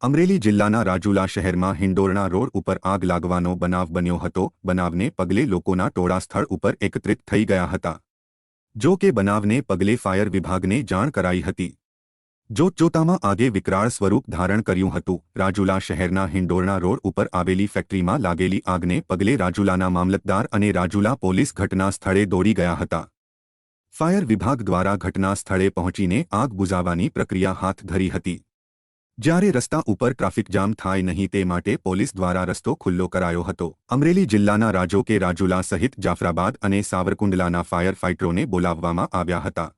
અમરેલી જિલ્લાના રાજુલા શહેરમાં હિંડોરણા રોડ ઉપર આગ લાગવાનો બનાવ બન્યો હતો। બનાવને પગલે લોકોના ટોળા સ્થળ ઉપર એકત્રિત થઈ ગયા હતા। જો કે બનાવને પગલે ફાયર વિભાગને જાણ કરાઈ હતી। જોતજોતામાં આગે વિકરાળ સ્વરૂપ ધારણ કર્યું હતું। રાજુલા શહેરના હિંડોરણા રોડ ઉપર આવેલી ફેક્ટરીમાં લાગેલી આગને પગલે રાજુલાના મામલતદાર અને રાજુલા પોલીસ ઘટના સ્થળે દોડી ગયા હતા। ફાયર વિભાગ દ્વારા ઘટના સ્થળે પહોંચીને આગ બુઝાવવાની પ્રક્રિયા હાથ ધરી હતી। જ્યારે રસ્તા ઉપર ટ્રાફિક જામ થાય નહીં તે માટે પોલીસ દ્વારા રસ્તો ખુલ્લો કરાયો હતો। અમરેલી જિલ્લાના રાજો કે રાજુલા સહિત જાફરાબાદ અને સાવરકુંડલાના ફાયર ફાઇટરોને બોલાવવામાં આવ્યા હતા।